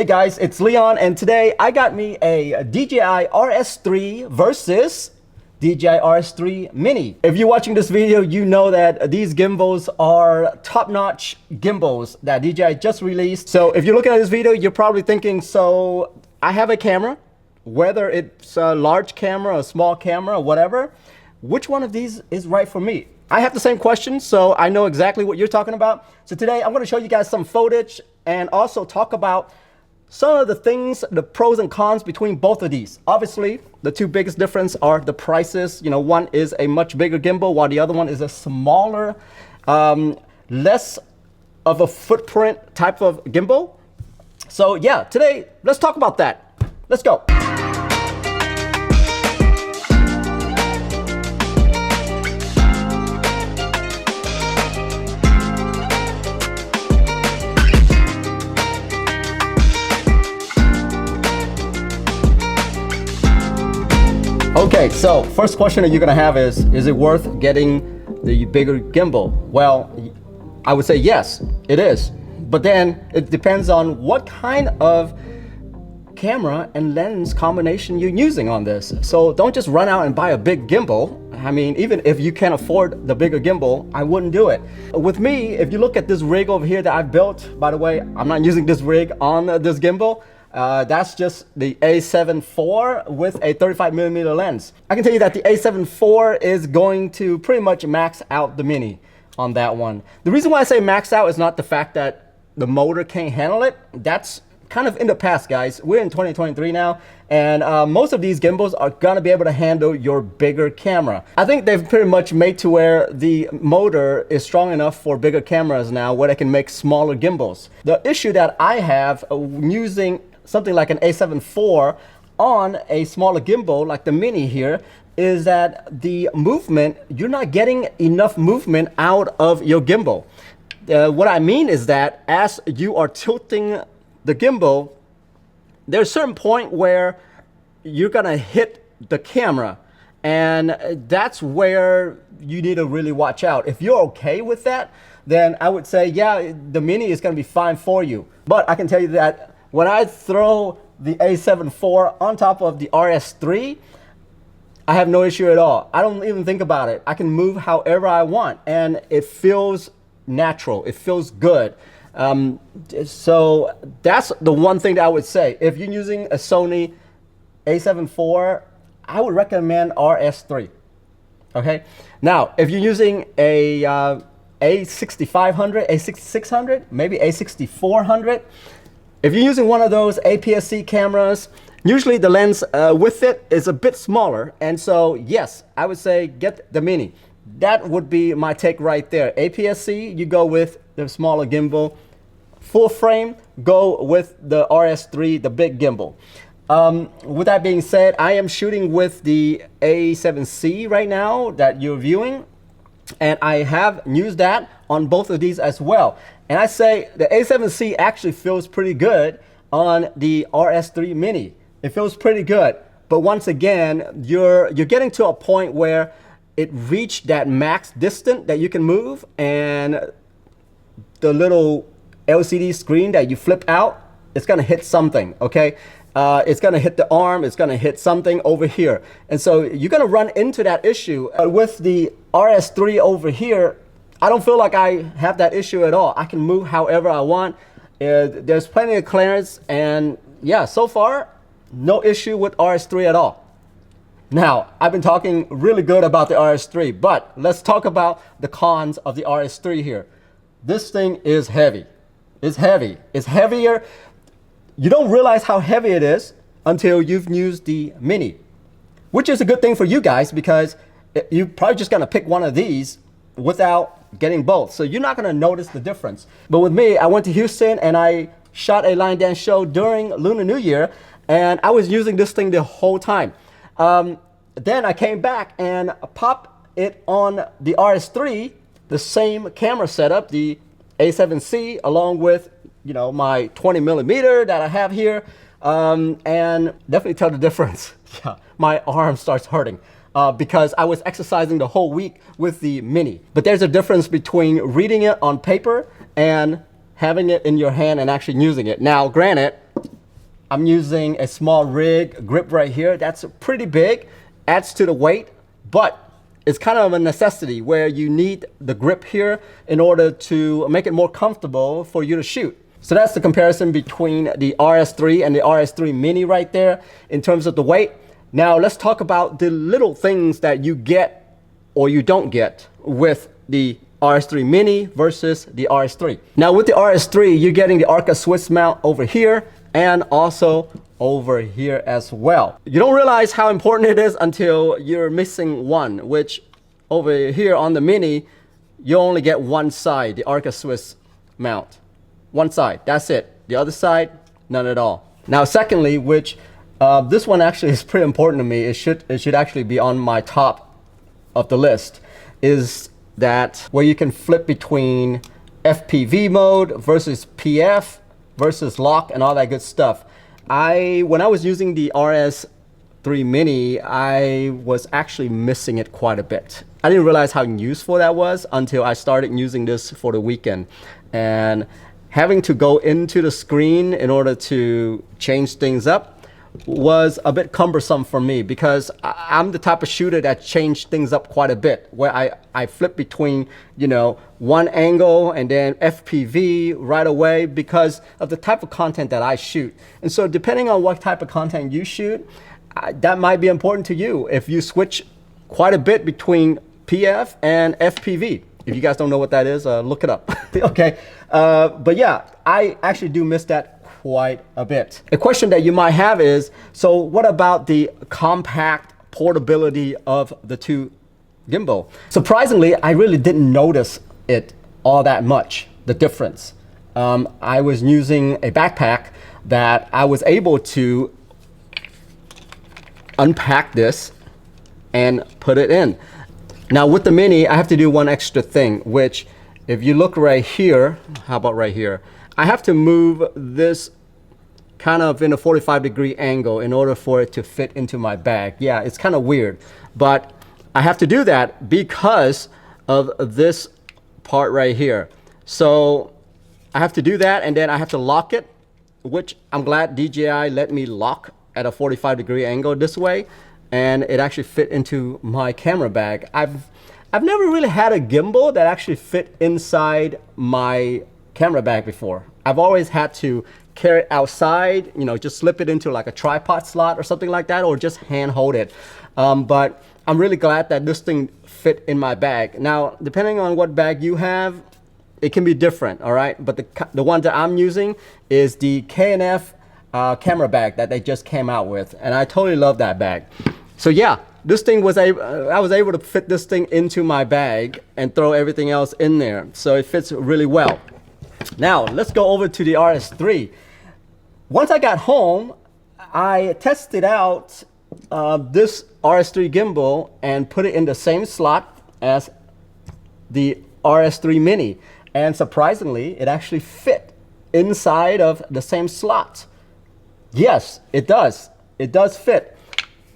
Hey guys, it's Leon, and today I got me a DJI RS3 versus DJI RS3 Mini. If you're watching this video, you know that these gimbals are top-notch gimbals that DJI just released. So if you're looking at this video, you're probably thinking, so I have a camera, whether it's a large camera, a small camera, or whatever, which one of these is right for me? I have the same question, so I know exactly what you're talking about. So today I'm going to show you guys some footage and also talk about some of the things, the pros and cons between both of these. Obviously, the two biggest difference are the prices. You know, one is a much bigger gimbal while the other one is a smaller, less of a footprint type of gimbal. So yeah, today, let's talk about that. Let's go. Okay, so first question that you're gonna have is it worth getting the bigger gimbal? Well, I would say yes, it is. But then it depends on what kind of camera and lens combination you're using on this. So don't just run out and buy a big gimbal. I mean, even if you can afford the bigger gimbal, I wouldn't do it. With me, if you look at this rig over here that I've built, by the way, I'm not using this rig on this gimbal. That's just the a7 IV with a 35mm lens. I can tell you that the a7 IV is going to pretty much max out the Mini on that one. The reason why I say max out is not the fact that the motor can't handle it. That's kind of in the past, guys. We're in 2023 now, and most of these gimbals are gonna be able to handle your bigger camera. I think they've pretty much made to where the motor is strong enough for bigger cameras now where they can make smaller gimbals. The issue that I have using something like an a7 IV on a smaller gimbal like the Mini here is that the movement, you're not getting enough movement out of your gimbal. What I mean is that as you are tilting the gimbal, there's a certain point where you're gonna hit the camera, and that's where you need to really watch out. If you're okay with that, then I would say, yeah, the Mini is gonna be fine for you. But I can tell you that when I throw the a7 IV on top of the RS3, I have no issue at all. I don't even think about it. I can move however I want, and it feels natural. It feels good. So that's the one thing that I would say. If you're using a Sony a7 IV, I would recommend RS3. Okay. Now, if you're using a a6500, a6600, maybe a6400. If you're using one of those APS-C cameras, usually the lens with it is a bit smaller. And so, yes, I would say get the Mini. That would be my take right there. APS-C, you go with the smaller gimbal. Full frame, go with the RS3, the big gimbal. With that being said, I am shooting with the a7C right now that you're viewing. And I have used that on both of these as well. And I say the a7C actually feels pretty good on the RS3 Mini. It feels pretty good. But once again, you're getting to a point where it reached that max distance that you can move, and the little LCD screen that you flip out, it's gonna hit something, okay? It's gonna hit the arm, it's gonna hit something over here. And so you're gonna run into that issue. With the RS3 over here, I don't feel like I have that issue at all. I can move however I want. There's plenty of clearance, and yeah, so far, no issue with RS3 at all. Now, I've been talking really good about the RS3, but let's talk about the cons of the RS3 here. This thing is heavy. It's heavy. It's heavier. You don't realize how heavy it is until you've used the Mini, which is a good thing for you guys because you're probably just gonna pick one of these without getting both. So you're not gonna notice the difference. But with me, I went to Houston and I shot a line dance show during Lunar New Year, and I was using this thing the whole time. Then I came back and popped it on the RS3, the same camera setup, the a7C, along with, you know, my 20mm that I have here, and definitely tell the difference. Yeah, my arm starts hurting. because I was exercising the whole week with the Mini. But there's a difference between reading it on paper and having it in your hand and actually using it. Now, granted, I'm using a small rig grip right here. That's pretty big, adds to the weight, but it's kind of a necessity where you need the grip here in order to make it more comfortable for you to shoot. So that's the comparison between the RS3 and the RS3 Mini right there in terms of the weight. Now let's talk about the little things that you get or you don't get with the RS3 Mini versus the RS3. Now with the RS3, you're getting the Arca Swiss mount over here and also over here as well. You don't realize how important it is until you're missing one, which over here on the Mini, you only get one side, the Arca Swiss mount. One side, that's it. The other side, none at all. Now secondly, which this one actually is pretty important to me, it should actually be on my top of the list, is that where you can flip between FPV mode versus PF versus lock and all that good stuff. When I was using the RS3 Mini, I was actually missing it quite a bit. I didn't realize how useful that was until I started using this for the weekend. And having to go into the screen in order to change things up was a bit cumbersome for me because I'm the type of shooter that changed things up quite a bit, where I flip between, you know, one angle and then FPV right away because of the type of content that I shoot. And so depending on what type of content you shoot, that might be important to you if you switch quite a bit between PF and FPV. If you guys don't know what that is, look it up. Okay, but yeah, I actually do miss that quite a bit. A question that you might have is, so what about the compact portability of the two gimbal? Surprisingly, I really didn't notice it all that much, the difference. I was using a backpack that I was able to unpack this and put it in. Now with the Mini, I have to do one extra thing, which if you look right here, how about right here? I have to move this kind of in a 45-degree angle in order for it to fit into my bag. Yeah, it's kind of weird, but I have to do that because of this part right here. So I have to do that, and then I have to lock it, which I'm glad DJI let me lock at a 45-degree angle this way, and it actually fit into my camera bag. I've never really had a gimbal that actually fit inside my camera bag before. I've always had to carry it outside, you know, just slip it into like a tripod slot or something like that, or just hand hold it. But I'm really glad that this thing fit in my bag. Now, depending on what bag you have, it can be different, all right? But the one that I'm using is the K&F camera bag that they just came out with, and I totally love that bag. So yeah, this thing was I was able to fit this thing into my bag and throw everything else in there, so it fits really well. Now let's go over to the RS3. Once I got home, I tested out this RS3 gimbal and put it in the same slot as the RS3 Mini, and surprisingly, it actually fit inside of the same slot. Yes, it does. It does fit.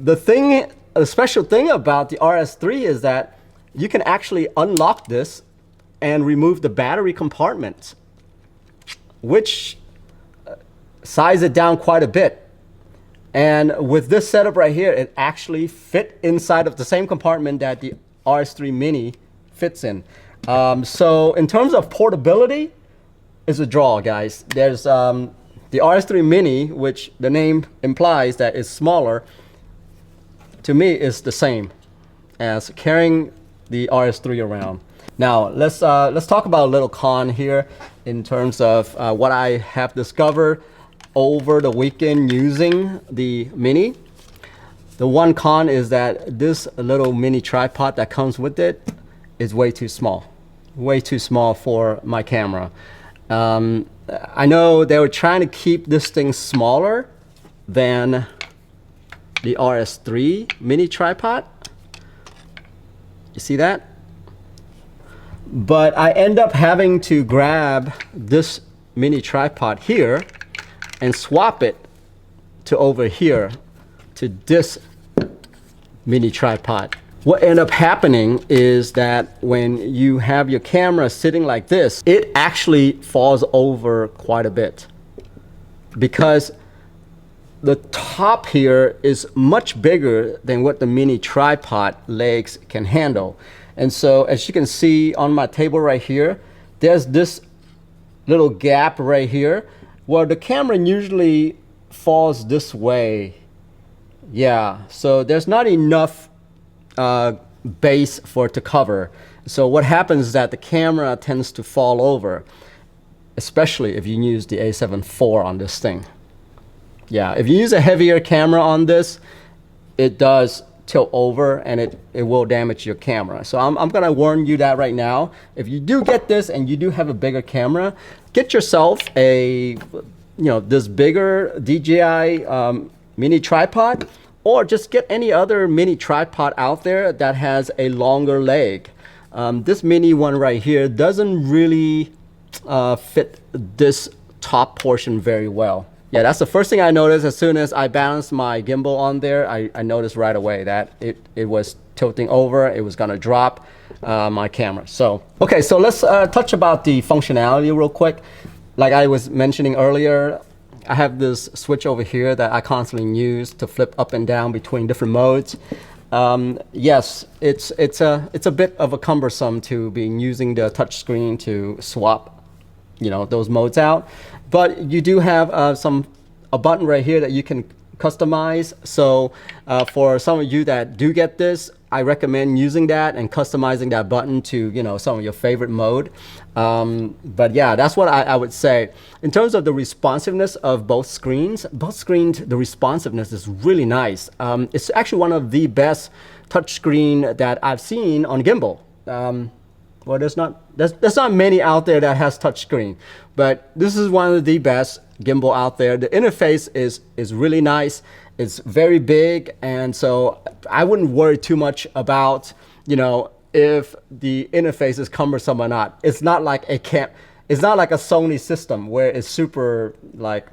The special thing about the RS3 is that you can actually unlock this and remove the battery compartment, which size it down quite a bit. And with this setup right here, it actually fit inside of the same compartment that the RS3 Mini fits in. So in terms of portability, it's a draw, guys. There's the RS3 Mini, which the name implies that it's smaller, to me is the same as carrying the RS3 around. Now let's talk about a little con here in terms of what I have discovered over the weekend using the Mini. The one con is that this little mini tripod that comes with it is way too small for my camera. I know they were trying to keep this thing smaller than the RS3 mini tripod. You see that? But I end up having to grab this mini tripod here and swap it to over here to this mini tripod. What ended up happening is that when you have your camera sitting like this, it actually falls over quite a bit because the top here is much bigger than what the mini tripod legs can handle. And so as you can see on my table right here, there's this little gap right here where the camera usually falls this way. Yeah, so there's not enough base for it to cover. So what happens is that the camera tends to fall over, especially if you use the a7 IV on this thing. Yeah, if you use a heavier camera on this, it does tilt over and it will damage your camera. So I'm gonna warn you that right now. If you do get this and you do have a bigger camera, get yourself a, this bigger DJI mini tripod, or just get any other mini tripod out there that has a longer leg. This mini one right here doesn't really fit this top portion very well. Yeah, that's the first thing I noticed. As soon as I balanced my gimbal on there, I noticed right away that it was tilting over. It was gonna drop my camera. So, okay, so let's touch about the functionality real quick. Like I was mentioning earlier, I have this switch over here that I constantly use to flip up and down between different modes. Yes, it's a bit of a cumbersome to be using the touch screen to swap, those modes out. But you do have a button right here that you can customize. So for some of you that do get this, I recommend using that and customizing that button to some of your favorite mode. But yeah, that's what I would say. In terms of the responsiveness of both screens, the responsiveness is really nice. It's actually one of the best touchscreen that I've seen on gimbal. Well, there's not many out there that has touchscreen, but this is one of the best gimbal out there. The interface is really nice. It's very big, and so I wouldn't worry too much about if the interface is cumbersome or not. It's not like a Sony system where it's super like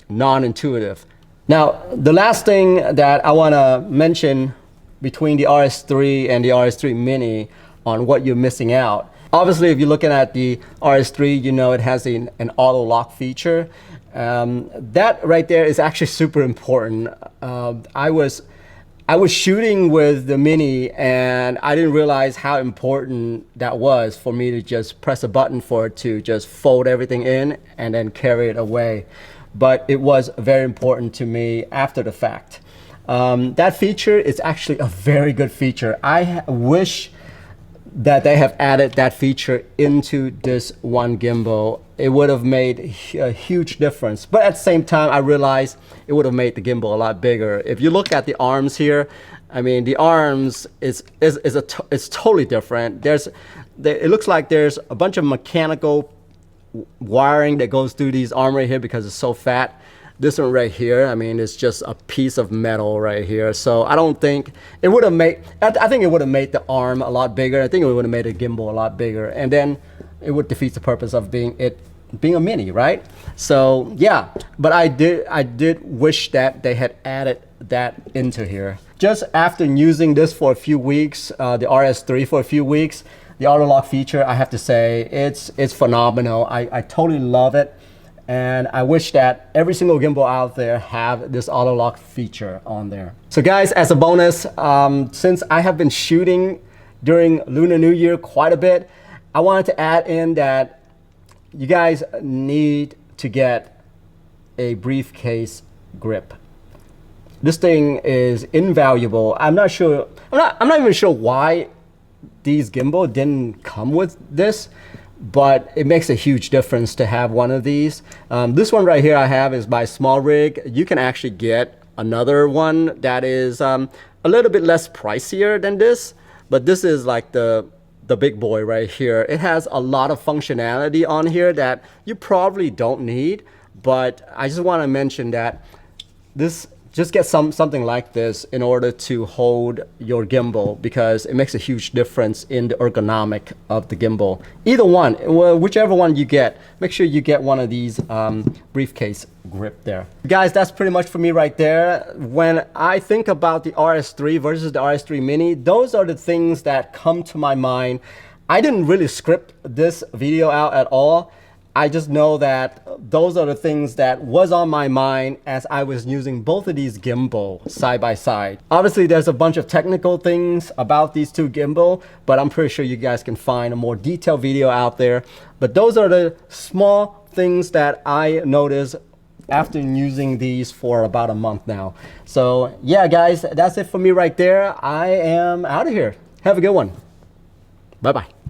non-intuitive. Now, the last thing that I want to mention between the RS3 and the RS3 Mini on what you're missing out. Obviously, if you're looking at the RS3, it has an auto lock feature. That right there is actually super important. I was shooting with the Mini and I didn't realize how important that was for me to just press a button for it to just fold everything in and then carry it away. But it was very important to me after the fact. That feature is actually a very good feature. I wish that they have added that feature into this one gimbal. It would have made a huge difference. But at the same time, I realized it would have made the gimbal a lot bigger. If you look at the arms here, I mean, the arms is totally different. It looks like there's a bunch of mechanical wiring that goes through these arms right here because it's so fat. This one right here, I mean, it's just a piece of metal right here. So I don't think it would have made, I think it would have made the arm a lot bigger. I think it would have made the gimbal a lot bigger. And then it would defeat the purpose of being a Mini, right? So yeah, but I did wish that they had added that into here. Just after using this for a few weeks, the RS3 for a few weeks, the auto lock feature, I have to say, it's phenomenal. I totally love it. And I wish that every single gimbal out there have this auto lock feature on there. So guys, as a bonus, since I have been shooting during Lunar New Year quite a bit, I wanted to add in that you guys need to get a briefcase grip. This thing is invaluable. I'm not even sure why these gimbal didn't come with this, but it makes a huge difference to have one of these. This one right here I have is by Small Rig. You can actually get another one that is a little bit less pricier than this, but this is like the big boy right here. It has a lot of functionality on here that you probably don't need, but I just want to mention that just get something like this in order to hold your gimbal, because it makes a huge difference in the ergonomic of the gimbal. Either one, whichever one you get, make sure you get one of these briefcase grip there. Guys, that's pretty much for me right there. When I think about the RS3 versus the RS3 Mini, those are the things that come to my mind. I didn't really script this video out at all. I just know that those are the things that was on my mind as I was using both of these gimbal side by side. Obviously, there's a bunch of technical things about these two gimbal, but I'm pretty sure you guys can find a more detailed video out there. But those are the small things that I noticed after using these for about a month now. So yeah, guys, that's it for me right there. I am out of here. Have a good one. Bye-bye.